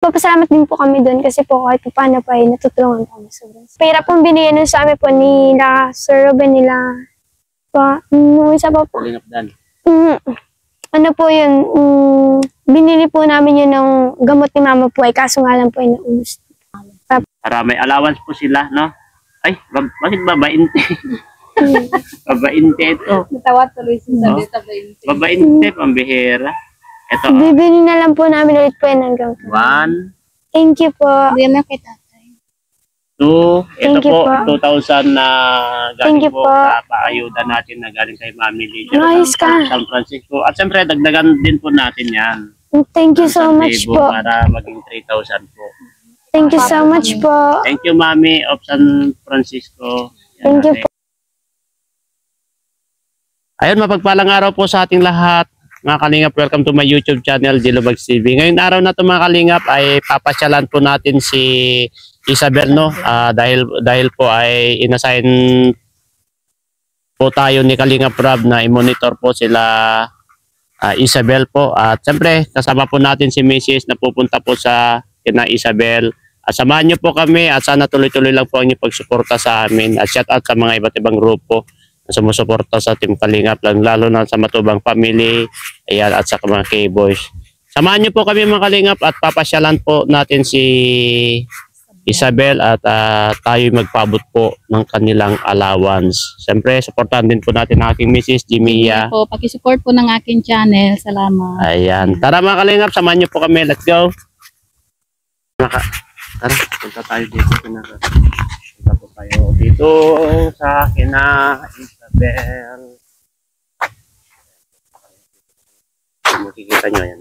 Papasalamat din po kami doon kasi po kahit paano pa natutulungan po kami sobrang. Pera pong binigyan nun sa amin po nila Sir Ruben nila. Isa pa po. Ano po yun, binili po namin yun ng gamot ni mama po ay kaso nga lang po ay naubos. Para may allowance po sila, no? Ay, bakit babainte? Babainte ito. Natawa tuloy si Sabeta babainte. Babainte, pambihira. Ito. Bibili na lang po namin ulit po yun hanggang. 1. Thank you po. Bigyan mo kita. 2. Ito po, 2,000 na galing po po sa paayuda natin na galing kay Mami Lydia Nice ka. San Francisco. At siyempre, dagdagan din po natin yan. Thank you so much po. Para maging 3,000 po. Thank you so much po. Thank you, Mami of San Francisco. Thank you po. Ayun, mapagpalang araw po sa ating lahat. Mga Kalingap, welcome to my YouTube channel, Jilobags TV. Ngayong araw na ito mga Kalingap ay papasyalan po natin si Isabel, no? Dahil po ay inassign po tayo ni Kalingap Rob na i-monitor po sila Isabel po. At siyempre, kasama po natin si Mrs. na pupunta po sa kina Isabel. At samahan niyo po kami at sana tuloy-tuloy lang po ang inyong pagsuporta sa amin. At shout out sa mga iba't ibang grupo sumusuporta sa Team Kalingap, lalo na sa Matubang Family, ayan, at sa mga K-Boys. Samahan niyo po kami mga Kalingap at papasyalan po natin si Isabel at tayo magpabot po ng kanilang allowance. Siyempre, supportahan din po natin ang aking Mrs. Jimia. Po, pakisupport po ng aking channel. Salamat. Ayan. Tara mga Kalingap, samahan niyo po kami. Let's go. Tara, punta tayo dito. Punta po tayo dito sa kina Isabel. Makikita nyo yan.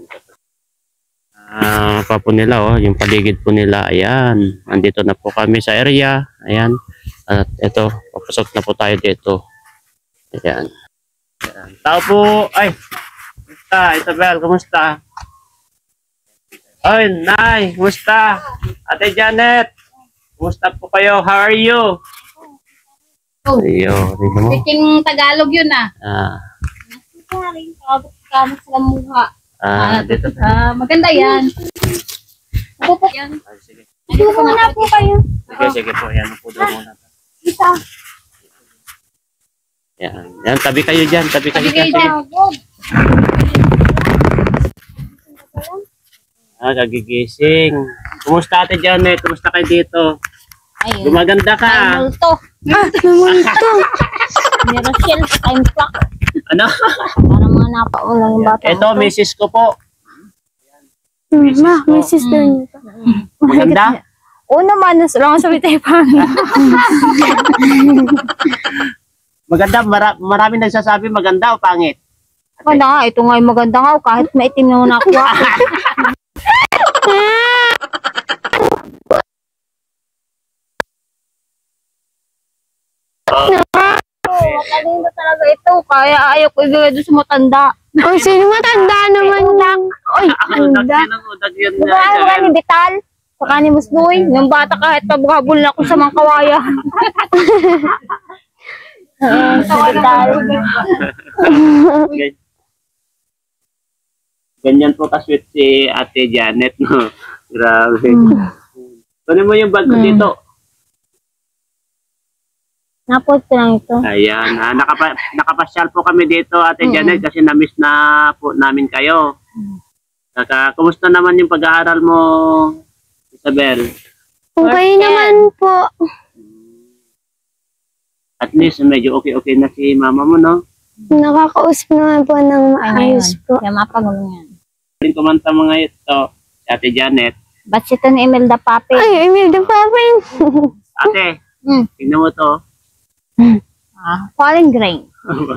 Pa po nila, oh, yung paligid po nila. Ayan. Andito na po kami sa area. Ayan. At ito, papasok na po tayo dito. Ayan. Ayan. Tao po. Ay. Kumusta? Isabel, kumusta? Ay, Nay, kumusta? Ate Janet, kumusta po kayo? How are you? Ayun, Speaking Tagalog yun dito. Maganda yan. Upo po yan. Sige. Upo muna po kayo. Sige po. Yan, upo doon muna. Yan. Yan, tabi kayo dyan. Tabi kayo dyan. Kagigising. Kumusta Ate Janet? Kumusta kayo dito? Ayun. Gumaganda ka. Ay, multo. Multo. Meron shell sa time clock. Ano? Parang mga napaulang yung bata. Ito, misis ko po. Ma, may sister nito. Maganda? Oo naman, lang sabi tayo pa. Maganda, marami nagsasabi maganda o pangit? Maganda nga, ito nga yung maganda nga. Kahit maitim na nakuha. Magaling na talaga ito. Kaya ayaw ko ibigay doon sa matanda. Oh, sino matanda naman lang? Oy, matanda. Diba ni Vital? Saka ni Musnoy. Nung bata kahit pabukabol na ako sa mga kawaya. Sa Vital. Ganyan po kasweet si Ate Janet, no? Grabe. Kunin mo yung bag ko dito. Napost ko lang ito. Ayan. Nakapasyal po kami dito, Ate Janet, kasi na-miss na po namin kayo. Saka, kumusta naman yung pag-aaral mo, Isabel? Okay naman po. At least, medyo okay na si mama mo, no? Nakakausap naman po ng maayos po. Kaya mapagulong yan. Yung kumanta mga ito, si Ate Janet. Ba't ito ni Imelda Pape? Ay, Imelda Pape. Ate, tingnan mo to. Pollen grain.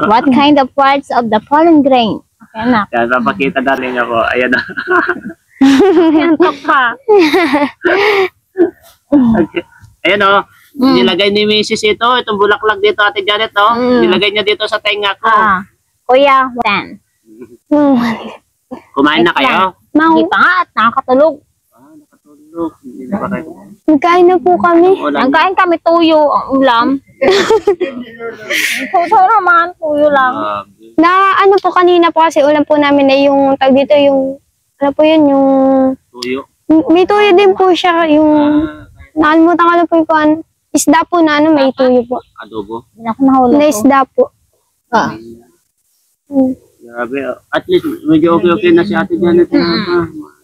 What kind of parts of the pollen grain? Okay na. Yan, papakita daling ako. Ayan na. Yan pa. Ayan o. Nilagay ni Mrs. itong bulaklak dito, Ate Janet, no? Nilagay niya dito sa tenga ko. Kuya, Dan. Kumain na kayo? Hindi pa nga at nakakatulog. Nakatulog. Hindi na pa kayo. Nagkain na po kami. Nagkain kami tuyo, ang ulam. Tuyo naman, tuyo lang. Na ano po kanina po kasi ulam po namin ay yung tag dito yung ano po yun yung Tuyo. May tuyo din po siya. Yung, nakalimutan ko na po yung kuhan. Isda po na ano, may tuyo po. Adobo. Hindi ako nahulog Na ko. isda po. Ah. Grabe. At least, medyo okay na si Ate Janet.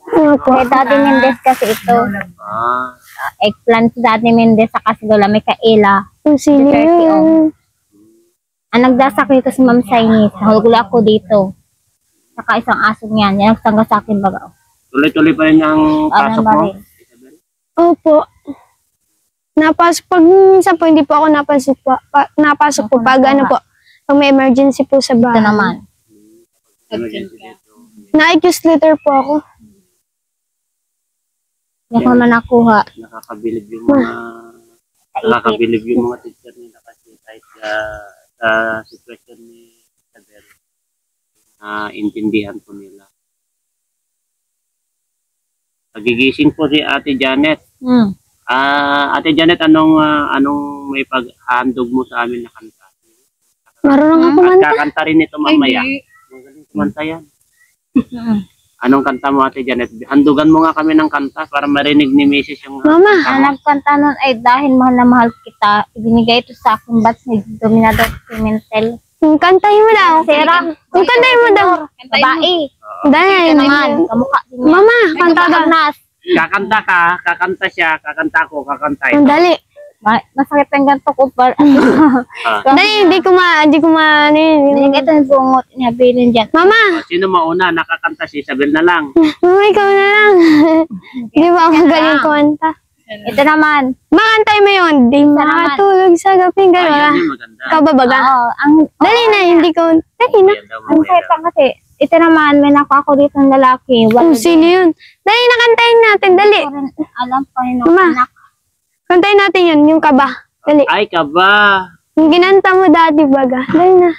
Ano po? Kay Daddy Mendez kasi ito. Ah, Eggplant si Daddy Mendez sa Kasigula. May kaila. Yung sili yun. Ang nagdasak dito si Ma'am Chinese. Nahulog ako dito. Saka isang aso niyan. Yan ang sangga sa akin baga. tuloy-tuloy pa rin ang pasok mo. Opo. Napasok pag minsan po, hindi po ako napasok po pag ano po, pag may emergency po sa Ito bahay. naman. Na-accuse letter po ako. Hindi ako naman nakuha. Nakakabilib yung mga nakakabilib yung mga teacher nila kasi kahit sa sitwasyon ni Saber, intindihan po nila. Nagigising po si Ate Janet. Ate Janet, anong may paghandog mo sa amin na kanta? Marunong ako At man. kakanta rin ito mamaya. Magaling kumanta yan. Anong kanta mo, Ate Janet? Handugan mo nga kami ng kanta para marinig ni Mrs. yung Mama, kanta Ang mo. nagkanta nun ay dahil mahal na mahal kita, ibinigay ito sa akin ba't ni Dominador Pimentel. kantahin mo daw. Sera. Kantahin mo daw. Babae. Dahil, Ito naman, kamukha din niya. Mama, kanta daw. Agnas. Kakanta ka, kakanta siya, kakanta ko, kakanta Ang ito. dali. Masakit ang ganito ko. Dali, hindi ko ano yun. Binigay ito ng bungot, inabilin dyan. Mama, Sino mauna? Nakakanta si Isabel na lang. mama, ikaw na lang. Di ba ako galing kumanta? Ito naman. Makantay mo yun. Di makatulog sa gaping gano'n. Ayan yung maganda. Kababaga. Dali na, hindi ko. Dali na. Ayan daw, Ang mamaya kahit daw. lang kasi, ito naman, may nakuha ako dito ng lalaki. Oh, sino yun? Dali na, kantayin natin. Dali. Ko rin alam pa rin Mama. anak. Kantayin natin yun, yung kaba. Dali. Ay, kaba. Yung ginanta mo dati baga. Dali na.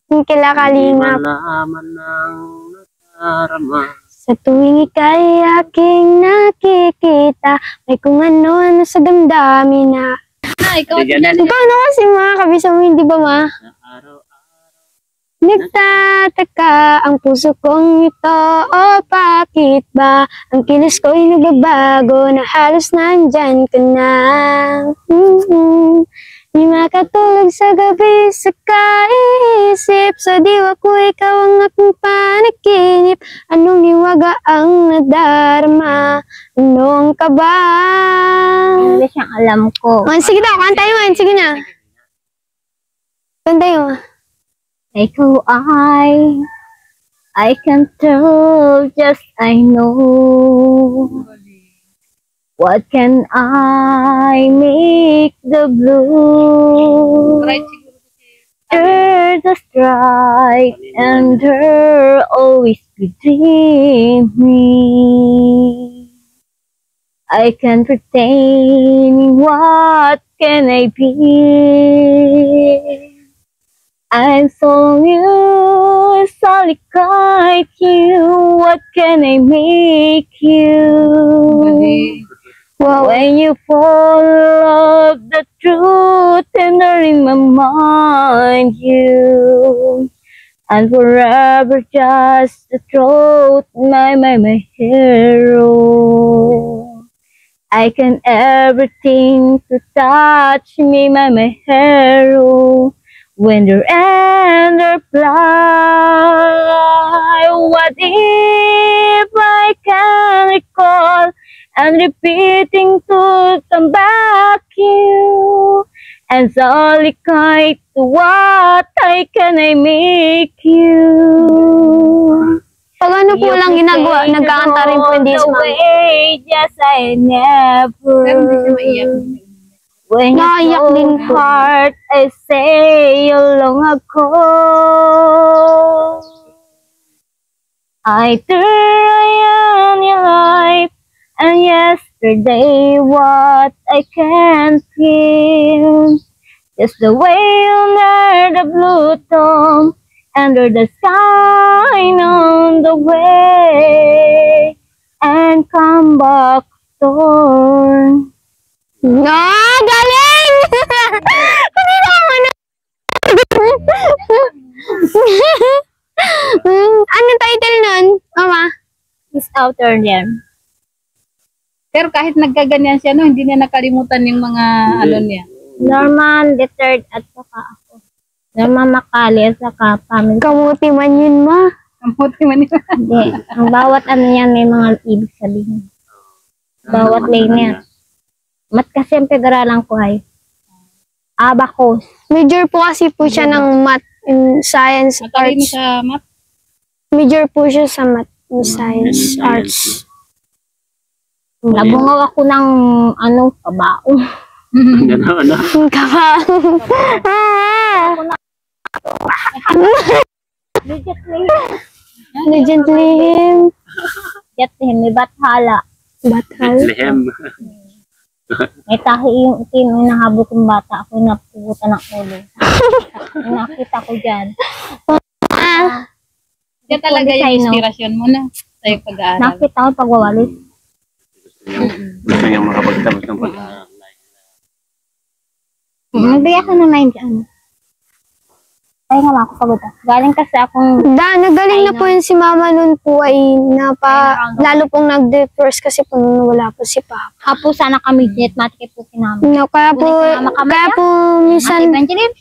Yung kila kalingap. Malaman ng nakarama. Sa tuwing ika'y aking nakikita, may kung ano-ano sa damdamin na. Ate Janet, Paano kasi mga kabisa mo, hindi ba ma? sa araw-araw. Nagtataka ang puso kong ito, o bakit ba? Ang kilos ko'y nagbabago na halos nandyan ka na. Di makatulog sa gabi sa kaisip, sa diwa ko ikaw ang aking panaginip. Anong hiwaga ang nadarama? Anong ka ba? Hindi siyang alam ko. Oh, sige daw, kantayin mo. Sige na. Kantayin mo. Ikaw I can tell, just I know. What can I make the blue? The strike and her always be dreaming. I can pretend, what can I be? I'm so new, solid like you. What can I make you? Wow. When you fall of the truth tender in my mind, you and forever just the truth, my hero. I can everything to touch me, my hero. When the end fly, what if I can recall and repeating to come back you and solely kite to what can I make you? Pag ano po lang ginagawa, nagkakanta rin po hindi sa mga. Yes, I never. When Naiyak you din po. heart, I say long ago. I try on your life, and yesterday what I can feel. Just the way under the blue dome, under the sky on the way, and come back storm. Galing! Hindi na ako na. Ano title nun, mama? It's out there. Pero kahit nagkaganyan siya, no, hindi niya nakalimutan yung mga ano niya. Norman the third at saka ako. Norman Makali at saka family. Kamuti man yun, ma. Ang puti man niya. Hindi. Ang bawat ano yan may mga ibig sabihin. Bawat lane yan. Mat kasi ang pag-aralan ko ay abacus. Major po kasi po siya ng math and science Matalino arts. sa math. Major po siya sa math and science arts. Nabungaw ako ng ano, kabao. Ano? Ang kaba. Legend lihim. Jet may bathala. Batal. Lehem. May tahi yung itim yung nahabol kong bata. Ako yung napugutan ng ulo. Nakita ko dyan. Yan talaga yung inspirasyon mo na sa yung pag-aaral. Nakita ko pagwawalis. Gusto niya makapagtapos ng pag-aaral. Nagbigay ako ng 9 dyan. Ay nga ako pagod. Galing kasi akong Nagaling na po yun si mama nun po ay lalo pong nag-depress kasi po nung wala po si papa. hapo sana kami jet matik po sinama. No, kaya po minsan, Evangeline.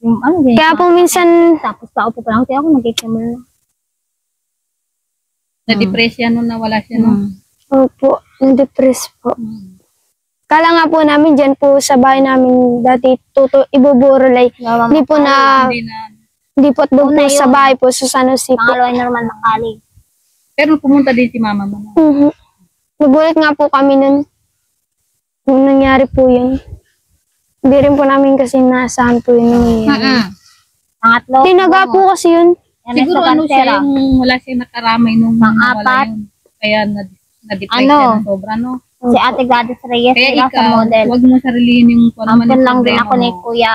Yung ano ganyan. kaya po minsan, Tapos pa upo pa lang. Kaya ako nag-example na. Na-depress yan nung nawala siya, no? opo, nag-depress po. Kala nga po namin dyan po sa bahay namin dati ibuburolay. Hindi po hindi po doon po sa bahay po sa San Jose po. Pangalawa Norman Makali. Pero pumunta din si mama mo. No? Nagulat nga po kami nun. Nung nangyari po yun. Hindi rin po namin kasi naasahan po yun nangyayari. Pangatlo. Tinaga po kasi yun. Siguro ano siya, yung wala siyang nakaramay nung Pang-apat. nawala yun. Kaya na-depress Ano? siya ng sobra, no? Si Ate Gladys Reyes Kaya sila sa ikaw, model. huwag mo sariliin yung kung ano man Ampun yung lang din problema ako ni mo. Kuya.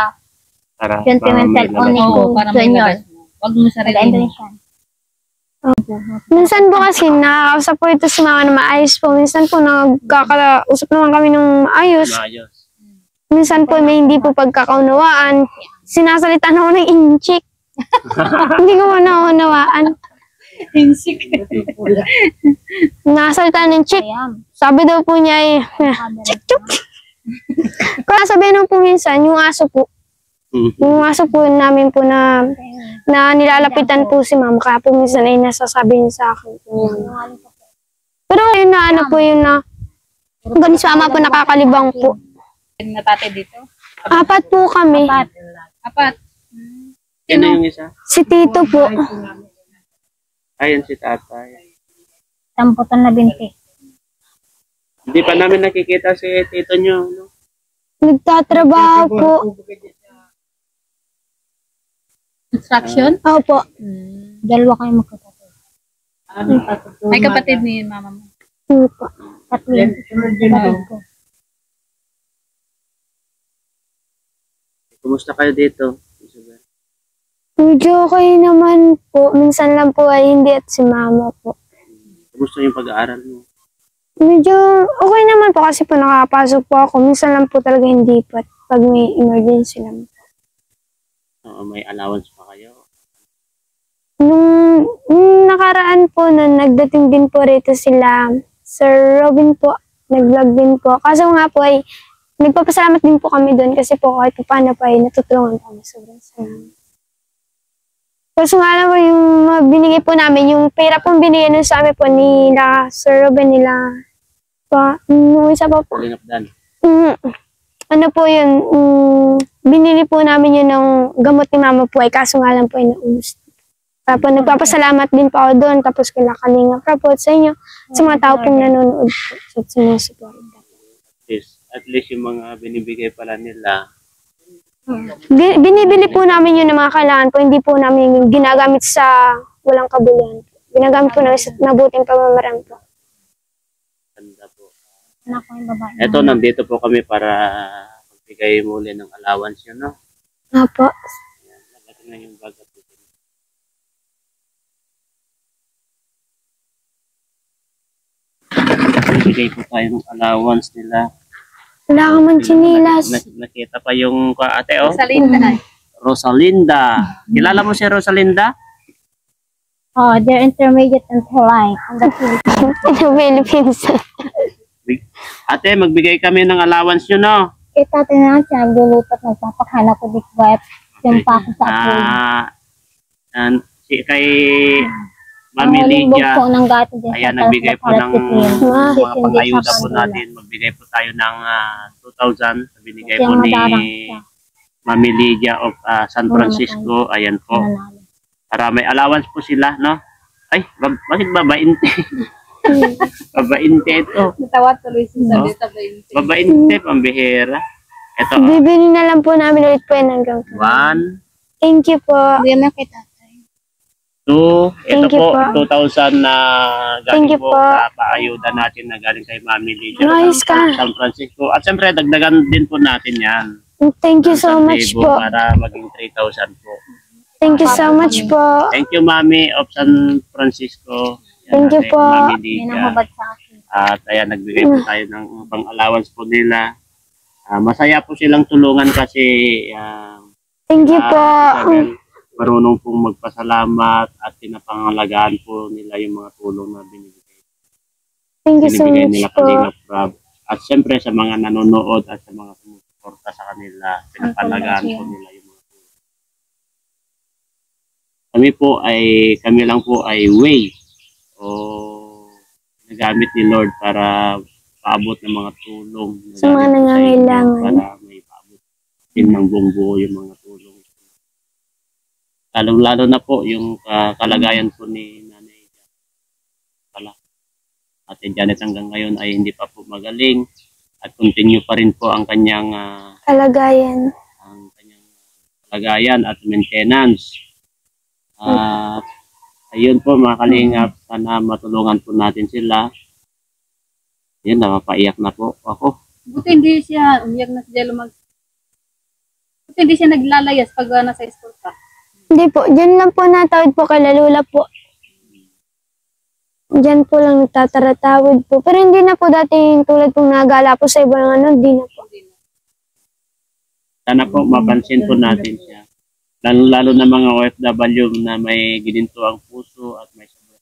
Para Sentimental may o ni labas. Oo, para may Junior. labas mo. Huwag mo sariliin. Taga-Indonesian. Minsan po kasi nakakausap po ito si mama na maayos po. Minsan po nagkakausap naman kami ng maayos. Maayos. Minsan po may hindi po pagkakaunawaan. Sinasalita na ako ng inchik. Hindi ko po naunawaan. Insik. Nasalita ng chick. Ayan. Sabi daw po niya ay, chik-chuk. Kaya sabihin po minsan, yung aso po. Yung aso po namin po na nilalapitan po si mama. Kaya po minsan ay nasasabi niya sa akin. Pero yun na ano po yun na, ganun si mama po nakakalibang po. Na tate dito. 4 po kami. Apat. Sino yung isa? Si Tito po. Ayun si tatay. Samputan na binti. Hindi pa namin nakikita si tito nyo. No? Nagtatrabaho po. Construction? Opo. Dalawa kayo magkakapatid. May kapatid ni mama mo. Opo. Tatlo yung kapatid ko. Kumusta kayo dito? Isabel? Medyo okay naman po. Minsan lang po ay hindi at si mama po. Kumusta yung pag-aaral mo? Medyo okay naman po kasi po nakapasok po ako. Minsan lang po talaga hindi po at pag may emergency lang. Oo, may allowance pa kayo? Nung nakaraan po, nung nagdating din po rito sila, Sir Robin po, nag-vlog din po. Kaso nga po ay nagpapasalamat din po kami doon kasi po kahit paano pa ay natutulungan po kami. Sobrang salamat. Kaso nga naman yung binigay po namin, yung pera pong binigay nun sa amin po nila Sir Robin nila pa, isa pa po. Linapdan. Ano po yun, binili po namin yun ng gamot ni mama po ay kaso nga lang po ay naubos. Tapos nagpapasalamat din po ako doon, tapos kila Kalinga Prabot sa inyo, sa mga tao pong nanonood po, sa mga support. At least yung mga binibigay pala nila, Binibili po namin yun ng mga kailangan po, hindi po namin yung ginagamit sa walang kabuluhan. Ginagamit po namin sa mabuting pamamaraan po. ganda po. Anak ko yung babae. Eto, nandito po kami para magbigay muli ng allowance yun, no? Apo. Ayan, lagyan na yung bag at putin. Bibigay po tayo ng allowance nila. Wala ka man chinilas. Nakita pa yung ate, oh. Rosalinda. Rosalinda. Kilala mo si Rosalinda? Oh, they're intermediate and line on the Philippines. In the Philippines. Ate, magbigay kami ng allowance nyo, no? Kaya tatay na siya, naglulutot, nagpapakhala ko dito. Yung pa ako sa akin. Kay Mami Lydia, po ng gato din. ayan, nagbigay po ng mga pang-ayuda po natin. Magbigay po tayo ng 2,000. Binigay po ni Mami Lydia of San Francisco. Ayan po. Para may allowance po sila, no? Ay, bakit babainte? Babainte ito. Natawa tuloy si Sabeta ba yun? Babainte, pambihira. Ito, Bibili na lang po namin ulit po yan hanggang. 1, Thank you po. Hindi na kay tatay. 2, ito Thank you po, po. 2,000 na Thank galing you po po. sa paayuda natin na galing kay Mami Lydia Nice sa ka. San Francisco. At siyempre, dagdagan din po natin yan. Thank you so much 1,000 po. para maging 3,000 po. Thank you so much po. Thank you, Mami of San Francisco. Thank you Ate po. Mami May Lydia. nahubad sa akin. At ayan, nagbigay po tayo ng pang-allowance po nila. Masaya po silang tulungan kasi Thank you po. Isabel, marunong pong magpasalamat at pinapangalagaan po nila yung mga tulong na binibigay. Thank you so Binibigay much nila po. Kalingap Rob. At siyempre sa mga nanonood at sa mga sumusuporta sa kanila, pinapalagaan po nila yung mga tulong. Kami lang po ay way o nagamit ni Lord para paabot ng mga tulong. Sa mga Nagamit po sa inyo nangangailangan. Para may paabot din ng buong buo yung mga tulong. Lalo na po yung kalagayan po ni Nanay pala. Ate Janet hanggang ngayon ay hindi pa po magaling at continue pa rin po ang kanyang Kalagayan. kalagayan at maintenance. Ayun po mga kalingap, sana matulungan po natin sila. Ayun, napapaiyak na po ako. Buti hindi siya umiyak na si Jello Buti hindi siya naglalayas pag nasa school ka. Hindi po, dyan lang po natawid po kay Lalula po. Dyan po lang nagtataratawid po. Pero hindi na po dating tulad pong nagala po sa ibang hindi na po. Sana po mapansin po natin siya. Lalo na mga OFW na may gininto ang puso at may sabay.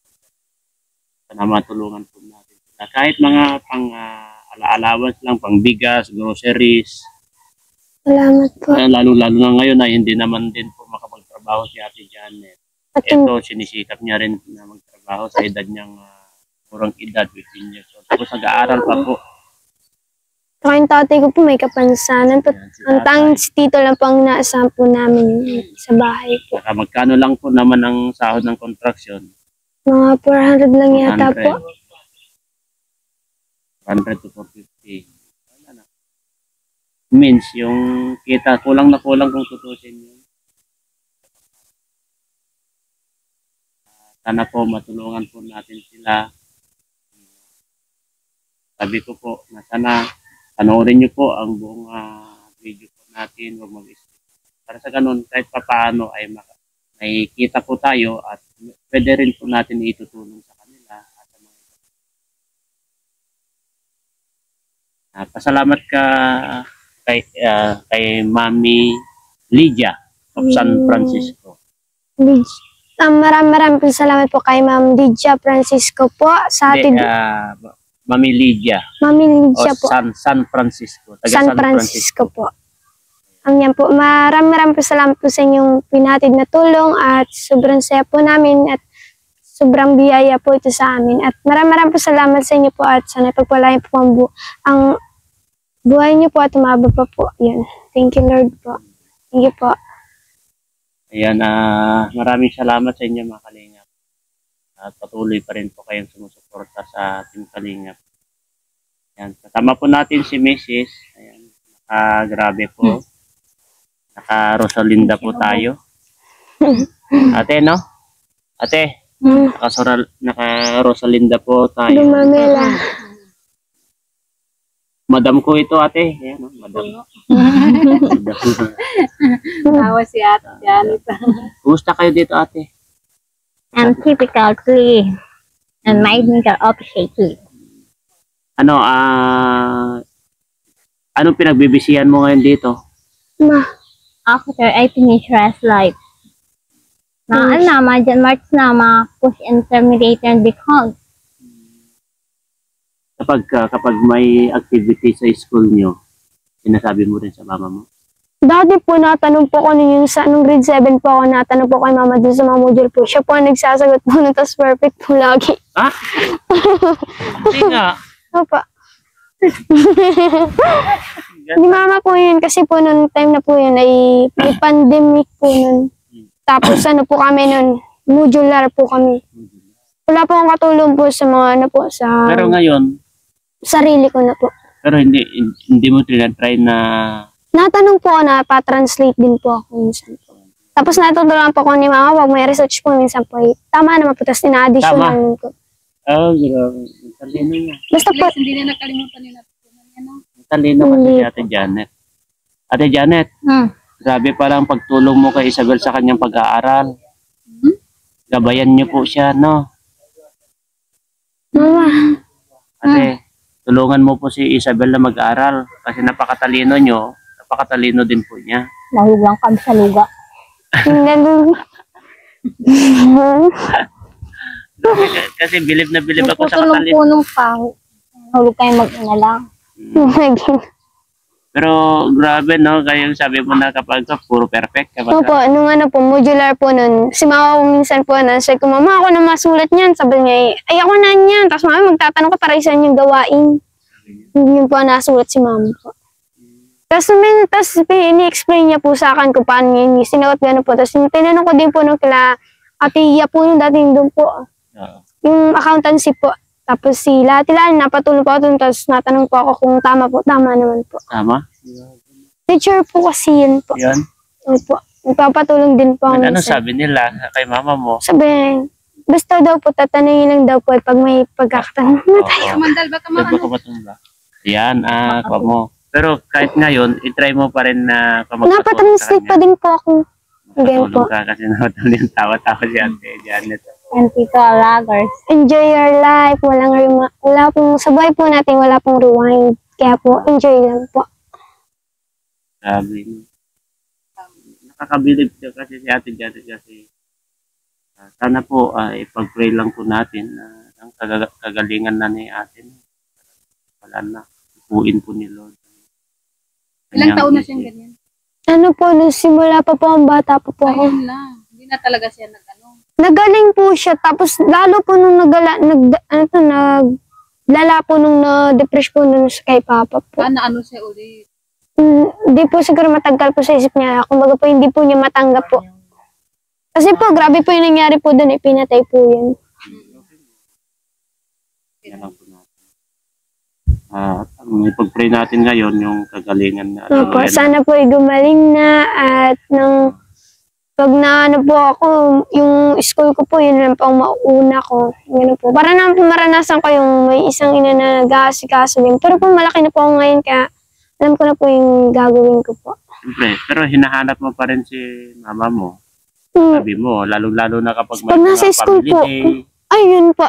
Sana matulungan po natin. Kahit mga pang-allowance lang, pang bigas, groceries. Salamat po. Lalo na ngayon ay hindi naman din po makapagtrabaho si Ate Janet. At Ito, sinisikap niya rin na magtrabaho sa edad niyang murang edad, 15 years old. Tapos nag-aaral pa po. yung tatay ko po may kapansanan. Ang tanging si Tito lang pang naasahan po namin sa bahay po. Saka magkano lang po naman ang sahod ng construction? Mga 400 lang yata po. 100 to 450. Wala na. Means, yung kita, kulang na kulang kung tutusin yun. Sana po matulungan po natin sila. Sabi ko po na sana panoorin niyo po ang buong video po natin. Huwag mag-skip. Para sa ganun, kahit papaano ay nakikita po tayo at pwede rin po natin itutulong sa kanila. At sa mga pasalamat ka kay Mami Lydia of San Francisco. Maraming po salamat po kay Ma'am Lydia Francisco po sa atin. Mami Lydia. Mami Lydia po. San Francisco. Taga San Francisco po. Ang yan po. Maraming po salamat po sa inyong pinatid na tulong at sobrang saya po namin at sobrang biyaya po ito sa amin. At maraming po salamat sa inyo po at sana ipagpalain po ang buhay niyo po at umaba pa po. Yan. Thank you Lord po. Thank you po. Ayan, maraming salamat sa inyo mga Kalingap. At patuloy pa rin po kayong sumusuporta sa Team Kalingap. Ayan, kasama po natin si Mrs. Ayan, grabe po. Naka-Rosalinda po tayo. Ate, no? Ate, naka-Rosalinda po tayo. Lumamela. Madam ko ito, ate. Ayan, no? Madam. Tawa si Ate Janet. Kumusta kayo dito, ate? I'm typically and my finger appreciated. Anong pinagbibisihan mo ngayon dito? After I finish rest life. March na, push and terminate and become. Kapag may activity sa school nyo, sinasabi mo rin sa mama mo? Dati po natanong po ko nung nung grade 7 po ako, natanong po kay mama dun sa mga module po. Siya po ang nagsasagot po na tas perfect po lagi. Ah? Hindi nga. Opo. Di mama po yun kasi po nung time na po yun ay may pandemic po nun. Tapos ano po kami nun, modular po kami. Wala po akong katulong po sa mga ano po, sa Pero ngayon, sarili ko na po. pero hindi mo tinatry na Natanong po ako na pa-translate din po ako minsan po. Tapos natutulungan po ako ni mama pag may research po minsan po. Tama naman po, tapos ina-additional ko. oh, grabe. Talino niya. Basta po, At least hindi na nakalimutan ni natutunan niya, no? Talino kasi Hindi si Ate Janet. Ate Janet, grabe palang pagtulong mo kay Isabel sa kanyang pag-aaral. Gabayan niyo po siya, no? mama, Ate, tulungan mo po si Isabel na mag-aral kasi napakatalino nyo, napakatalino din po niya. Nahulog lang kami sa luga. hindi Kasi bilib na bilib ako sa Nagputulong katalino. punong pang. Nahulog kayo mag-ina lang. Pero grabe, no? Kaya yung sabi mo na kapag puro perfect. Kapag Opo, nung ano po, modular po nun, si mama ko minsan po na, sabi ko, mama, ako na masulat niyan. Sabi niya, ay ako na niyan. Tapos mama, magtatanong ko para isa yung gawain. Yun po nasulat si mama po. Tapos ini-explain niya po sa akin kung paano yun, sinuot gano'n po. Tapos tinanong ko din po nung kila Ate Iya po yung dating doon po. Oo. Yung accountancy po. Tapos sila napatulong po ako doon. Tapos natanong po ako kung tama po. Tama naman po. Tama? Teacher po kasi yun po. Yan. Opo. Nagpapatulong din po ako Ano minsan. sabi nila kay mama mo? Sabi, basta daw po, tatanungin lang daw po pag may pagkakatanong na tayo. Mandal, baka Sabi maano. ko matumba. Yan, kwa mo. Pero kahit ngayon, itry mo pa rin na magpatulong sa Napatranslate pa kanya. din po ako. Again po. Tulong ka kasi naman yung tawa-tawa si Ate Janet. And Tito Alagers. Enjoy your life. Wala pong, sa buhay po natin, wala pong rewind. Kaya po, enjoy lang po. Sabi. Nakakabilib siya kasi si Ate Janet kasi sana po ipag-pray lang po natin na ang kagalingan na ni Ate. Wala na. Ipuin po ni Lord. Ilang taon na siyang ganyan? Ano po, nung simula pa po ang bata pa po ako. Ayun lang. Hindi na talaga siya nag-ano. Nagaling po siya. Tapos lalo po nung naglala po nung na-depress po nung kay Papa po. Ano siya ulit. Hindi po siguro matagal po sa isip niya. Kumbaga po hindi po niya matanggap po. Kasi po, grabe po yung nangyari po doon. Pinatay po yun. Yan lang po natin. Ang ipag-pray natin ngayon, yung kagalingan na. Opo, sana po gumaling na at nung pag naano po ako, yung school ko po, yun lang po ang mauna ko. Ganun po. Para naman po maranasan ko yung may isang ina na nag-aasikaso din. Pero po malaki na po ako ngayon kaya alam ko na po yung gagawin ko po. Siyempre, pero hinahanap mo pa rin si mama mo. Hmm. Sabi mo, lalo-lalo na kapag may Pag nasa mga school family po. day. Ayun po.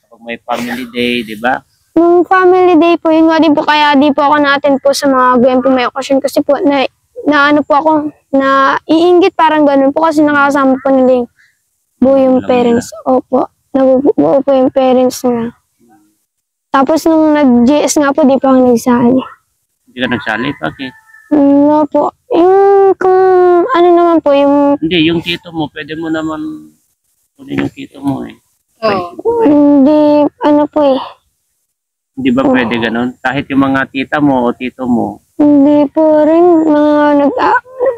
Kapag may family day, di ba? Nung family day po, yun nga din po kaya di po ako natin po sa mga GMP may occasion kasi po na ano po ako, na iinggit parang ganun po kasi nakasama po nila yung buo yung Alam parents. Opo, nabubuo po yung parents nila. Tapos nung nag-GS nga po, di po ako nagsali. Hindi ka nagsali, bakit? No po. Yung kung ano naman po, yung Hindi, yung tito mo, pwede mo naman kunin yung tito mo eh. Oo. hindi, ano po eh. Hindi ba pwede ganun? Kahit yung mga tita mo o tito mo, Hindi po rin, mga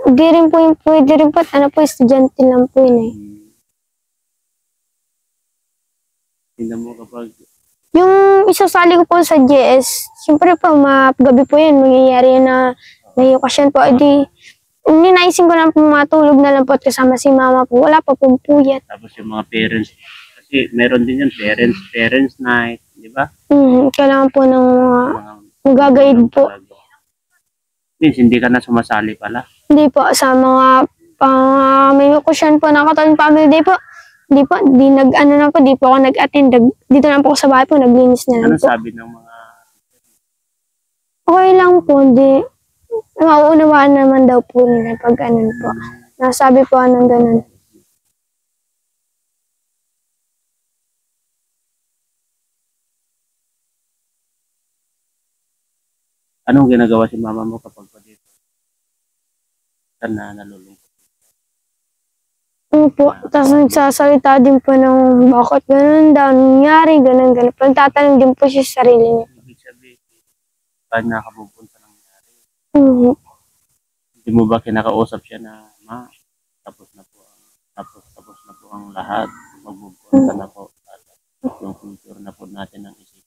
hindi rin po yung pwede rin po, at ano po, estudyante lang po yun eh. tingnan mo kapag Yung isasali ko po sa GS, siyempre po, gabi po yun, mangyayari na may okasyon po. Edi, ninaisin ko lang po matulog na lang po at kasama si mama po. Wala pa pong puyat. tapos yung mga parents, kasi meron din yan, parents night, di ba? Kailangan po ng mga Mga mag-guide po. Means, hindi ka na sumasali pala. Hindi po, sa mga may okasyon po na Kataling Family Day po. Hindi po, ano na po, di po ako nag-attend. Dito na po ako sa bahay po, naglinis na lang Ano po. sabi ng mga, Okay lang po, di. Mauunawaan naman daw po nila pag ano po. Nasabi po anong ganun. Anong ginagawa si mama mo kapag pa dito? Saan na nalulungkot? Opo. Tapos nagsasalita din po ng bakit ganun daw nangyari, ganun. Pagtatanong din po siya sa sarili niya. Ibig sabihin, saan nakapupunta nangyari? Mhm. Hindi mo ba kinakausap siya na, ma, tapos na po ang lahat. Magbubuan ka na po. Yung future na po natin ang isipin.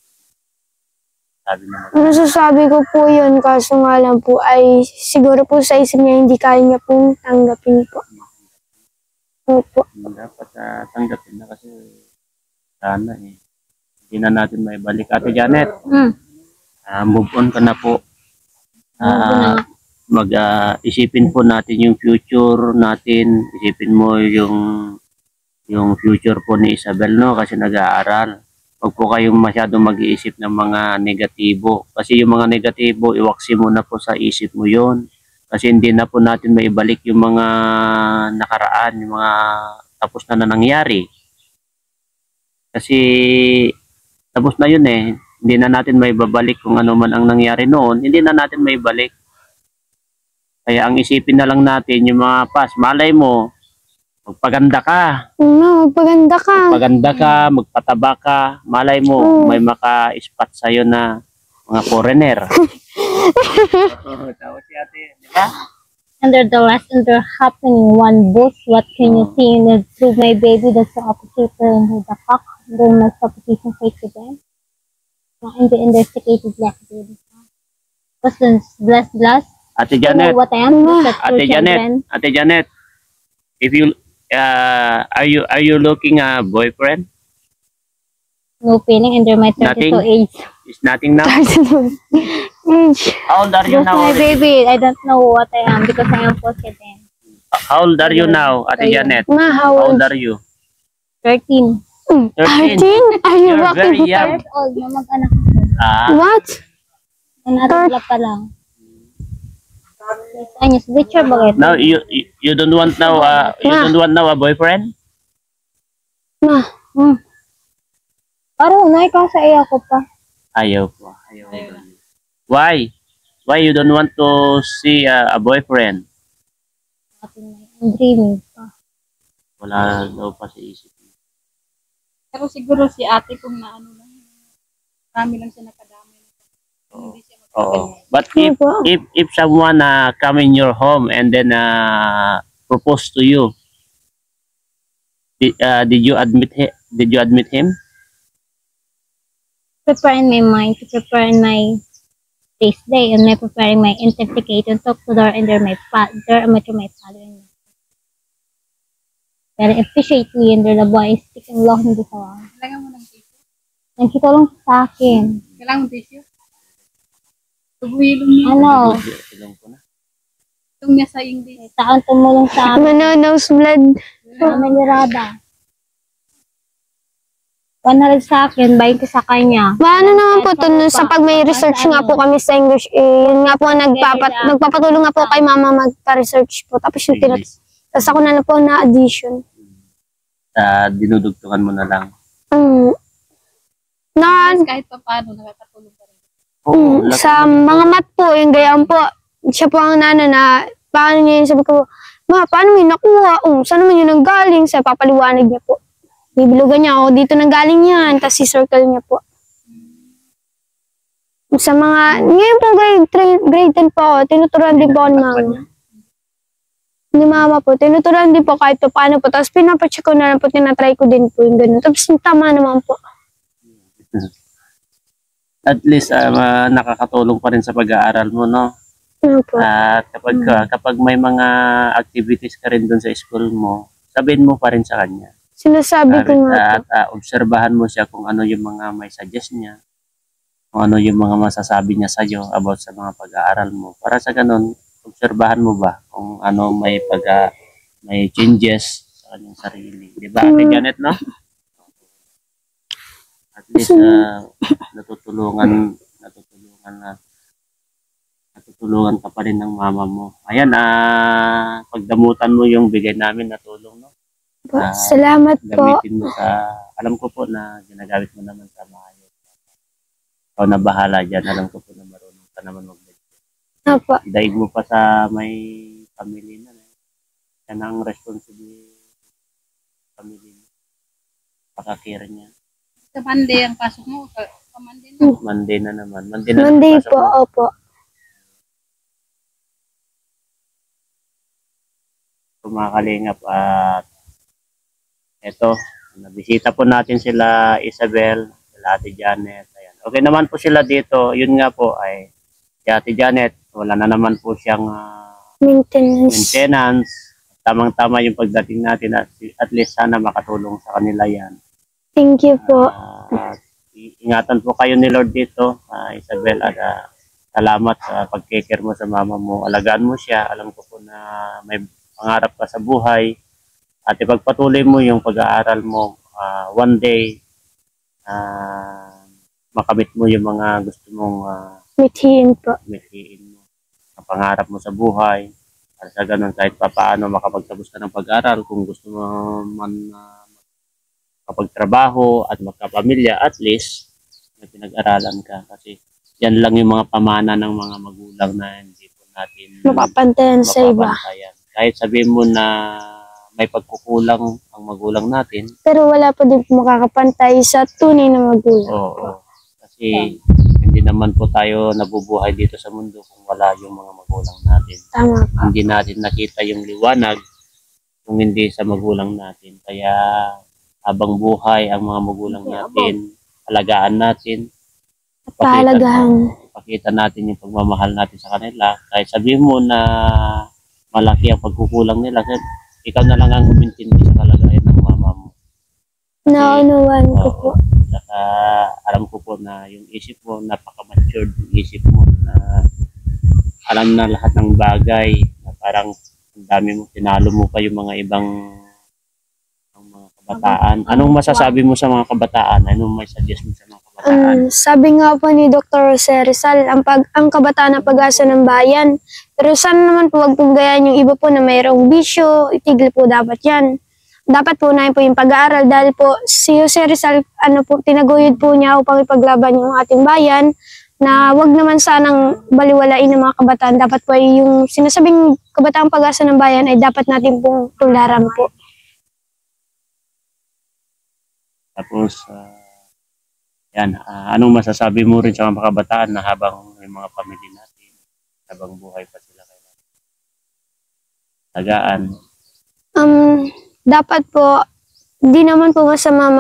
Sabi naman, Masasabi ko po yun, kaso nga lang po ay siguro po sa isip niya hindi kaya niya pong tanggapin po. Opo. dapat tanggapin na kasi sana hindi na natin maibalik. Ate Janet, move on ka na po. Isipin po natin yung future natin. Isipin mo yung future po ni Isabel, no? Kasi nag-aaral. Huwag po kayong masyadong mag-iisip ng mga negatibo. Kasi yung mga negatibo, iwaksi mo na po sa isip mo yon. Kasi hindi na po natin maibalik yung mga nakaraan, yung mga tapos na nangyari. Kasi tapos na yun eh. Hindi na natin maibabalik kung ano man ang nangyari noon. Hindi na natin maibalik. Kaya ang isipin na lang natin yung mga past. Malay mo, magpaganda ka. Magpaganda ka. Magpaganda ka, magpataba ka. Malay mo, may maka-spot sa'yo na mga foreigner. Tawa si ate, di ba? Under the lesson they're happening one bush, what can you see in it? Through my baby, that's the opposite with the cock. Then my supposition face again. And the investigated black baby. Questions, bless. Ate You know Janet, what I am? Look at two children. Ate Janet, if you are you looking a boyfriend? No feeling under my 32 Nothing? age. It's nothing now. How old are you Just now? my already? baby, I don't know what I am because I am positive. How old are you now, Ate Janet? Ma, how How old old? are you? 13. 13. 13? Are you You're walking very for young. Years old na mag-anak ako. What? Nanaragla pa lang. 6 anyos. Teacher ba kayo? Now you don't want now a boyfriend? Ma, Parang unay ka sa iya ko pa. Ayaw po. Why? Why you don't want to see a boyfriend? I'm dreaming pa. Wala daw pa sa isip. Pero siguro si ate kung naano lang, marami lang siya nakadamay. Hindi siya Oo. magkaganyan. But if someone come in your home and then propose to you, did you admit him? Preparing my mind to prepare my face day and my preparing my interpretation talk to their and my father to my father and my very efficiently and the boy is sticking long in this one. Kailangan mo ng tissue. Nakita lang sa akin. Kailangan mo tissue. Tuguilong niya. Ano? Ilong ko na. Itong niya sa English. Taon tumulong sa amin. manonose blood. Namin ni Rada. 100 sa akin, 20 sa kanya. Paano naman po to, sa pag may research nga po kami sa English, yun nga po, nagpapatulong nga po kay mama magpa-research po. Tapos yung tapos ako na lang po na-addition. Dinudugtungan mo na lang. Kahit pa paano, nakakatulong pa rin. Sa mga mat po, yung gayaan po, siya po ang nana na, paano niya yun, sabi ko, ma, paano mo yun nakuha? Saan naman yun nanggaling? Sa papaliwanag niya po. Bibilugan niya ako, dito nanggaling yan, tapos si-circle niya po. Sa mga, ngayon po grade 10 po ako, tinuturuan din po ako ng mama. Ni mama po, tinuturuan din po kahit pa paano po. Tapos pinapacheck ko na lang po, tinatry ko din po yung ganun. Tapos yung tama naman po. At least nakakatulong pa rin sa pag-aaral mo, no? Ano po? At kapag may mga activities ka rin doon sa school mo, sabihin mo pa rin sa kanya. Sinasabi ko nga po. At obserbahan mo siya kung ano yung mga may suggest niya, kung ano yung mga masasabi niya sa iyo about sa mga pag-aaral mo. Para sa ganun, obserbahan mo ba kung ano may changes sa kanyang sarili. Di ba, Ate Janet, no? At least natutulungan ka pa rin ng mama mo. Ayan, pagdamutan mo yung bigay namin na tulong, no? Salamat po. Gamitin mo alam ko po na ginagamit mo naman sa maayos. Ikaw na bahala dyan. Alam ko po na marunong ka naman magbigay. Opo. Daig mo pa sa may pamilya na. Yan ang responsibility sa pamilya niya. Pakakira niya. Sa Monday ang pasok mo. Sa Monday na. Monday na naman. Monday na Monday pasok po, mo. opo. Mga kalingap at eto, nabisita po natin sila Isabel, sila Ate Janet. Ayan. Okay naman po sila dito. Yun nga po ay si Ate Janet, wala na naman po siyang Maintenance. maintenance. Tamang-tama yung pagdating natin at least sana makatulong sa kanila yan. Thank you po. At ingatan po kayo ni Lord dito, Isabel, at salamat sa pag-care mo sa mama mo. Alagaan mo siya. Alam ko po na may pangarap ka sa buhay at ipagpatuloy mo yung pag-aaral mo. One day, makamit mo yung mga gusto mong Mithiin po. mithiin mo. Ang pangarap mo sa buhay. Para sa ganun, kahit pa paano makapagtapos ka ng pag-aaral, kung gusto mo man makapagtrabaho at magkapamilya, at least may pinag-aralan ka. Kasi yan lang yung mga pamana ng mga magulang na hindi po natin Mapapantayan sa iba. mapapantayan. Kahit sabihin mo na may pagkukulang ang magulang natin, Pero wala pa din po makakapantay sa tunay na magulang. oo. Kasi hindi naman po tayo nabubuhay dito sa mundo kung wala yung mga magulang natin. Tama po. Hindi natin nakita yung liwanag kung hindi sa magulang natin. Kaya habang buhay ang mga magulang natin, alagaan natin, Pahalagahan. pakita natin yung pagmamahal natin sa kanila. Kahit sabihin mo na malaki ang pagkukulang nila, ikaw na lang ang umintindi sa kalagayan ng mama mo. Naunawaan ko po. Saka alam ko po na yung isip mo, napaka-matured yung isip mo na alam na lahat ng bagay na parang ang dami mo, tinalo mo pa yung mga ibang mga kabataan. Anong masasabi mo sa mga kabataan? Anong may suggest mo sa mga kabataan? Sabi nga po ni Dr. Jose Rizal, ang kabataan ang pag-asa ng bayan. Pero sana naman po wag pong gayaan yung iba po na mayroong bisyo, itigil po dapat yan. Dapat po na po yung pag-aaral dahil po si Jose Rizal, tinaguyod po niya upang ipaglaban yung ating bayan na wag naman sanang baliwalain ng mga kabataan. Dapat po ay yung sinasabing kabataang pag-asa ng bayan ay dapat natin pong tularan po. Tapos, yan, anong masasabi mo rin sa mga kabataan na habang may mga pamilya natin, habang buhay pa sila kailangan tagaan? Dapat po, di naman po masama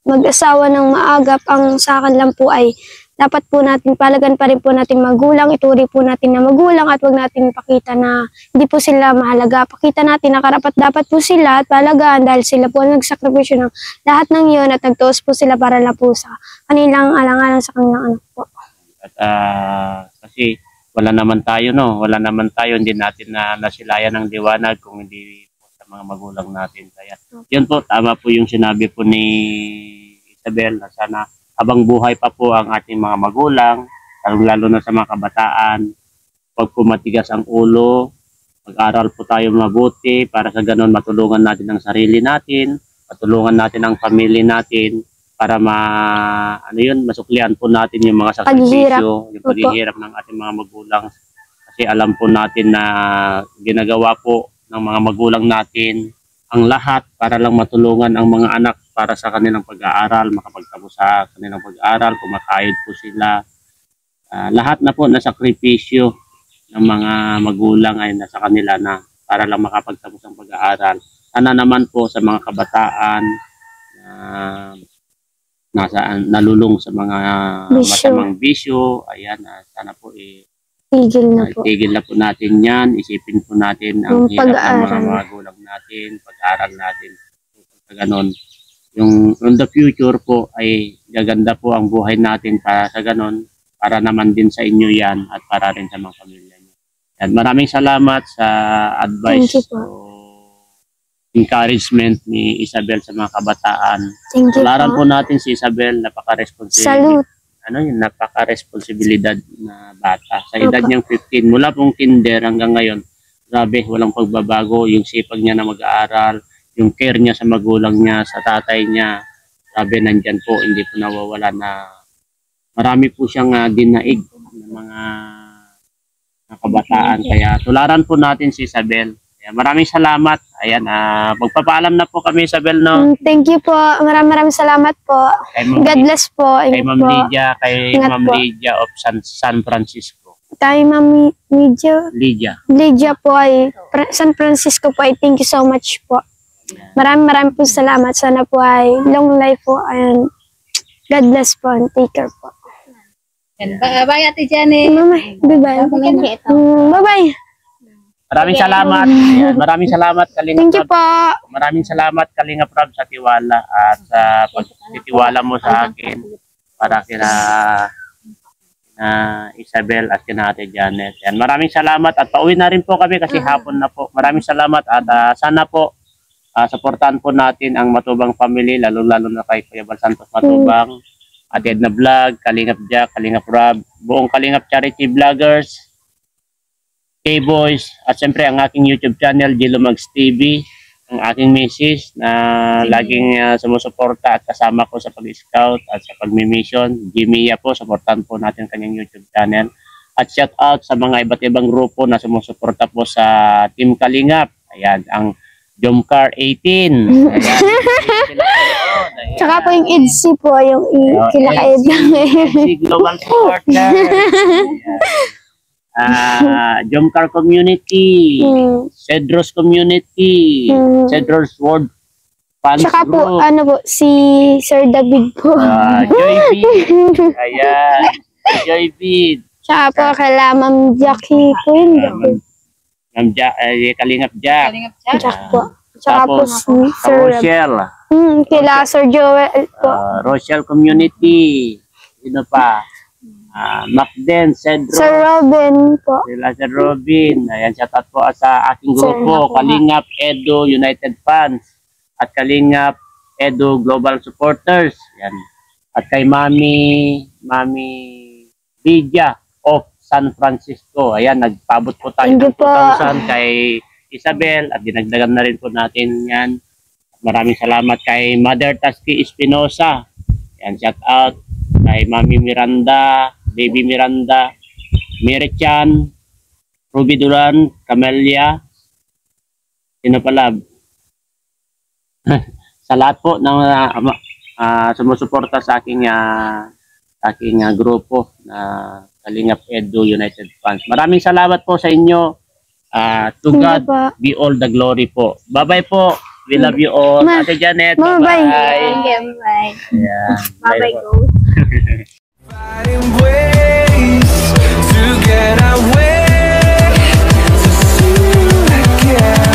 mag-asawa ng maagap. Ang sa akin lang po ay dapat po natin palagan pa rin po natin magulang, ituri po natin na magulang at wag natin ipakita na hindi po sila mahalaga. Pakita natin na karapat dapat po sila at palagaan dahil sila po nagsakripisyo ng lahat ng iyon at nagtuos po sila para lang po sa kanilang alang-alang sa kanilang anak po. At kasi wala naman tayo, no? Wala naman tayo, hindi natin na nasilayan ng liwanag kung hindi po sa mga magulang natin. Kaya yun po, tama po yung sinabi po ni Isabel na sana habang buhay pa po ang ating mga magulang, lalo na sa mga kabataan, huwag po matigas ang ulo, mag-aral po tayo mabuti para sa ganun matulungan natin ang sarili natin, matulungan natin ang pamilya natin para masuklian po natin yung mga sakripisyo, yung paghihirap ng ating mga magulang. Kasi alam po natin na ginagawa po ng mga magulang natin ang lahat para lang matulungan ang mga anak para sa kanilang pag-aaral, makapagtapos sa kanilang pag-aaral, kumakayod po sila. Lahat na po na sakripisyo ng mga magulang ay nasa kanila na para lang makapagtapos ang pag-aaral. Sana naman po sa mga kabataan na nalulung sa mga masamang bisyo, ayan, sana po Tigil na po. tigil na po natin yan, isipin po natin ang Yung hirap ng mga pag-aaral. magulang natin, pag-aaral natin. Sa ganon, yung in the future po ay gaganda po ang buhay natin para sa ganon, para naman din sa inyo yan at para rin sa mga pamilya niyo. Yan, maraming salamat sa advice Thank you po. o encouragement ni Isabel sa mga kabataan. Thank you Tularan po. po natin si Isabel, napaka-responsible. Salute. Napaka-responsibilidad na bata. Sa edad niyang 15, mula pong kinder hanggang ngayon, grabe, walang pagbabago. Yung sipag niya na mag-aaral, yung care niya sa magulang niya, sa tatay niya, grabe, nandyan po, hindi po nawawala na marami po siyang dinaig ng mga ng kabataan. Kaya tularan po natin si Isabel. Kaya maraming salamat. Ayan, magpapaalam na po kami, Isabel, no? Thank you po. Maraming salamat po. Kay Ma'am God bless po. Kay Ingat Ma'am po. Lydia, kay Ingat Ma'am po. Lydia of San Francisco. Kay Ma'am Lydia po ay San Francisco po ay thank you so much po. Maraming po salamat. Sana po ay long life po and God bless po and take care po. Bye, Ate Janet. Bye-bye. Bye-bye. Maraming salamat. Ayan, maraming salamat, Kalinga Thank you Prab. po. Maraming salamat, Kalinga Prab, sa tiwala at sa pagtitiwala mo sa akin para kina Isabel at kina Ate Janet. Yan. Maraming salamat at pauwi na rin po kami kasi hapon na po. Maraming salamat at sana po supportahan po natin ang Matubang family, lalo-lalo na kay Kuya Bal Santos Matubang, at Edna Vlog, Kalingap Jack, Kalingap Rob, buong Kalingap Charity Vloggers, K-Boys, at siyempre ang aking YouTube channel, Jilomags TV, ang aking misis na laging sumusuporta at kasama ko sa pag-scout at sa pag-mission. Jimia po, supportan po natin kanyang YouTube channel. At shout out sa mga iba't ibang grupo na sumusuporta po sa Team Kalingap. Ayan, ang Jomcar 18. Ayan. Tsaka po yung EDC po, yung kilakaid lang EDC Global Supporter. Jomcar Community, Cedros Community, Cedros World Fans Tsaka po, Group. si Sir David po. Joybid. Ayan. Joybid. Tsaka po, kala Ma'am Jackie po yun. Kalingap Jack. Kalingap Jack. Tsaka po. Tsaka po Tapos, si Sir Rochelle. kila Sir Joel po. Rochelle Community. Sino pa? Macden, Cedro. Sir Robin po. Sila Sir Robin. Ayan, shout out po sa aking Sir, grupo, naku, Kalingap Edu United Fans at Kalingap Edu Global Supporters. Ayan. At kay Mami Lydia of San Francisco. Ayan, nagpabot po tayo Thank you ng po. 2,000 kay Isabel at dinagdagan na rin po natin yan. Maraming salamat kay Mother Tasky Espinosa. Ayan, shout out kay Mami Miranda, Baby Miranda, Mary Chan, Ruby Duran, Camelia, sino pala? Sa lahat po ng sumusuporta sa aking grupo na Kalingap Edu United Fans. Maraming salamat po sa inyo. To God be all the glory po. Bye-bye po. We love you all. Ate Janet, Bye-bye. Bye. Yeah. Bye-bye, go. Fighting ways to get away, to see you again,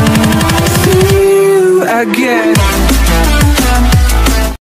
see you again.